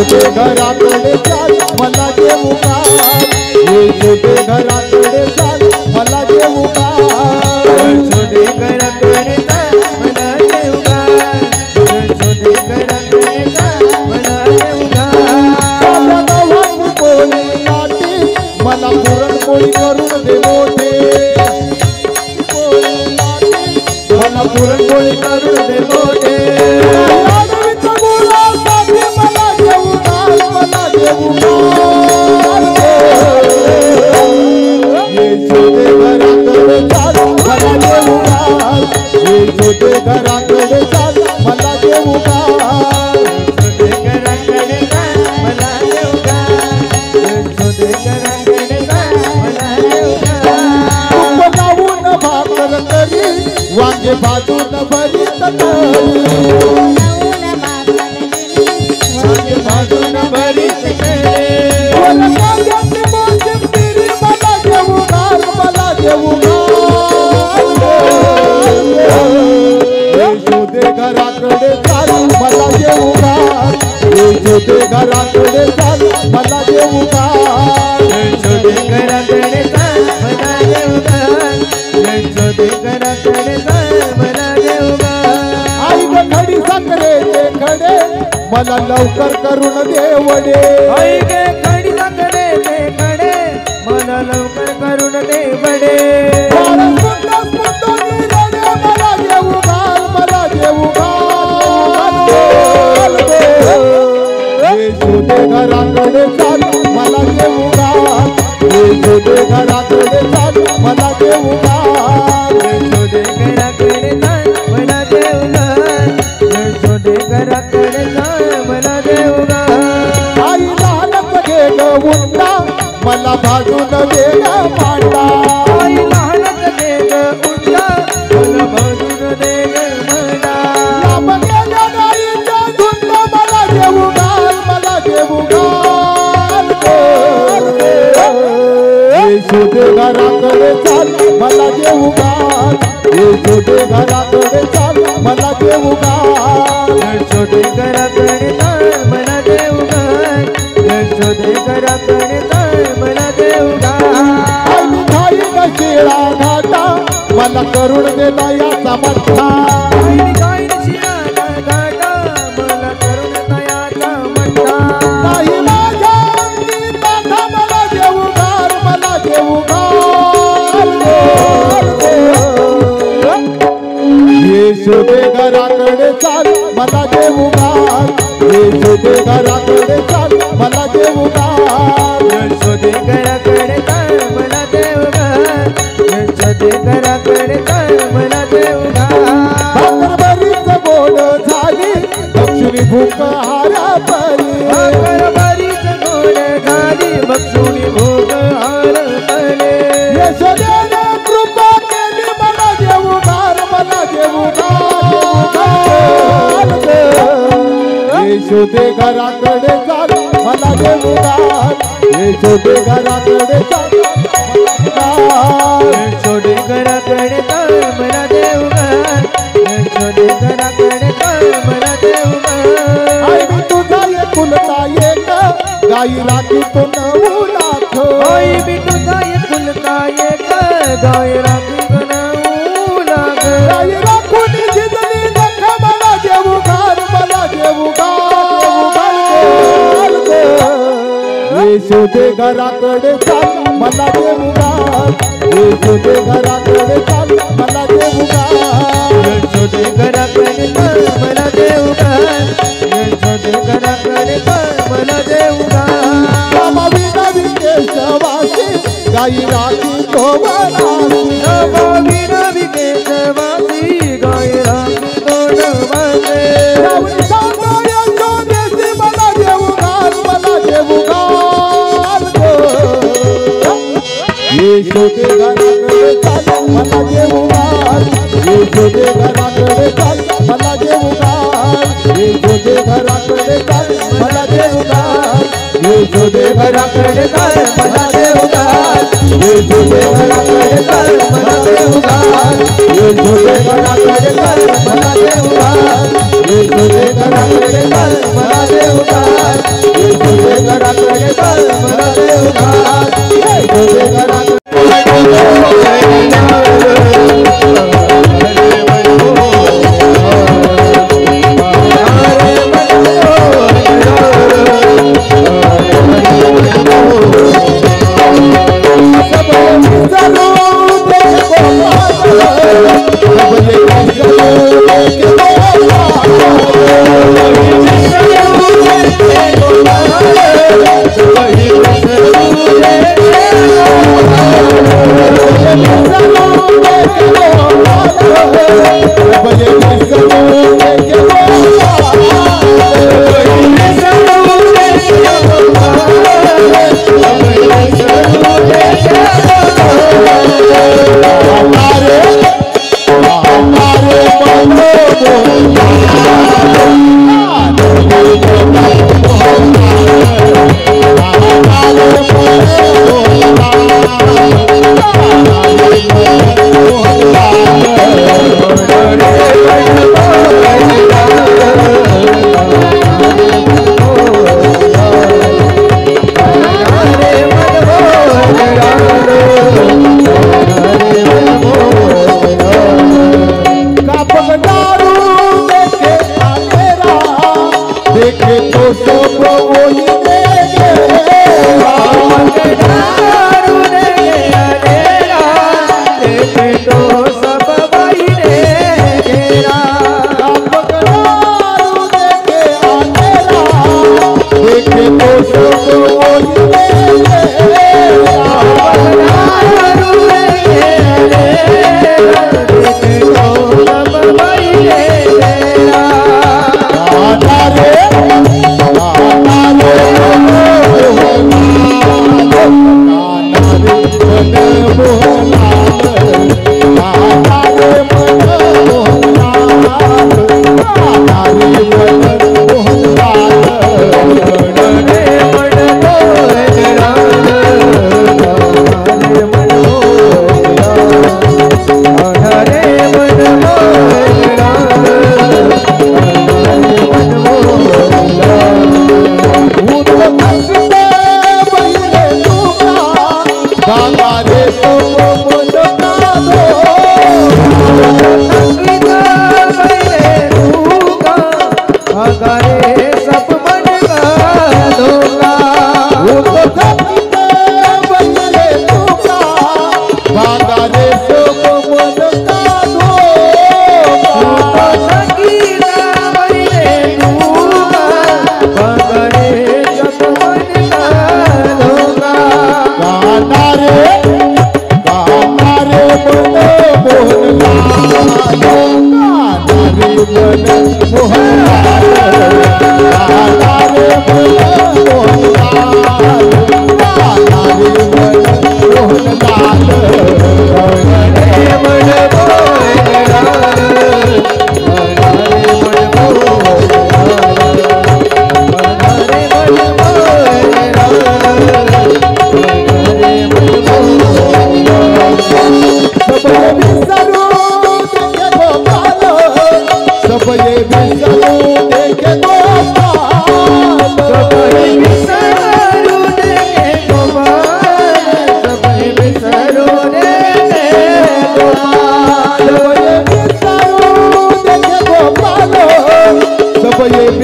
येशोदे घराकडे चाल मला देऊ घाल येशोदे घराकडे चाल मला देऊ घाल यशोदे घराकडे चाल मला देऊ घाल यशोदे घराकडे चाल मला देऊ घाल मला पुरणपोळी करून दे मोठे मला पुरणपोळी करून दे मोठे मला देऊ घाल मला देऊ घाल येशोदे घराकडे चाल मला देऊ घाल येशोदे घराकडे चाल मला देऊ घाल यशोदे घराकडे चाल मला देऊ घाल यशोदे घराकडे चाल मला देऊ घाल जाऊन भाकर तरी वांगे भाजून भरीत तरी वांगे भाजून भरीत तरी मला देऊ घाल मला देऊ घाल येशोदे घराकडे चाल मला देऊ घाल येशोदे घराकडे चाल मला देऊ घाल यशोदे घराकडे चाल मला देऊ घाल यशोदे घराकडे चाल मला देऊ घाल आई ग खडी साखरेचे खडे मला लवकर करून दे वडे आई गे खडी साखरे ते खडे मला लवकर करून दे बडे मला देऊ घाल मला देऊ घाल येशोदे घराकडे चाल मला देऊ घाल येशोदे घराकडे चाल मला देऊ घाल यशोदे घराकडे चाल मला देऊ घाल यशोदे घराकडे चाल मला देऊ घाल आई लहानच घे ग उंडा मला भाजून दे ग मांडा आई लहानच दे ग उंडा मला भाजून दे ग म्हणा लांब गेल्या गाईच्या झुंड मला देऊ घाल मला देऊ घाल येशोदे घराकडे चाल मला देऊ घाल येशोदे घराकडे चाल मला देऊ घाल यशोदे घराकडे चाल मला देऊ घाल यशोदे घराकडे चाल मला देऊ घाल आणि खाई ग शिळा घाटा मला करून देला याचा मठ्ठा आई गाईन शिराला घाटा मला करून तयाचा मठ्ठा नाही माझ्या अंगी बाधा मला देऊ घाल मला देऊ घाल येशोदे घराकडे चाल मला देऊ घाल येशोदे घराकडे चाल मला देऊ घाल यशोदे घराकडे चाल मला देऊ घाल यशोदे घराकडे चाल मला देऊ घाल भाकर बरीच गोड झाली दक्षिणी भूक हारा परी भाकर बरीच गोड झाली बक्षुणी भोग हार पले यशोदेने कृपा केली मला देऊ घाल मला देऊ घाल येशोदे घराकडे चाल मला देऊ घाल येशोदे घराकडे चाल यशोदे घराकडे चाल मला देऊ घाल यशोदे घराकडे चाल मला देऊ घाल आई मी तुझा एकुलता एक गाई राखी तो नऊ लाख आई मी तुझा एकुलता एक गाय राखी बनाऊ लाग गाई राखून जिजली नख मला देऊ घाल मला देऊ घाल येशोदे घराकडे चाल मला देऊ घाल येशोदे घराकडे चाल मला देऊ घाल यशोदे घराकडे चाल मला देऊ घाल यशोदे घराकडे चाल मला देऊ घाल नवी नवी केशवासी गाई राखी तो बनासी नवी नवी केशवासी गाय राखी दोन वाजे मला देऊ घाल मला देऊ घाल येशोदे घराकडे चाल मला देऊ घाल येशोदे घराकडे चाल मला देऊ घाल येशोदे घराकडे चाल मला देऊ घाल येशोदे घराकडे चाल मला देऊ घाल येशोदे घराकडे चाल मला देऊ घाल येशोदे घराकडे चाल मला देऊ घाल येशोदे घराकडे चाल मला देऊ घाल देखे तो सब वही देखे पकड़ारू देखे अंधेरा देखे तो सब वही देखेरा पकड़ारू देखे अंधेरा देखे तो सब वही देखेरा पकड़ारू देखे अंधेरा देखे तो सब वही देखेरा गाना रे सब ये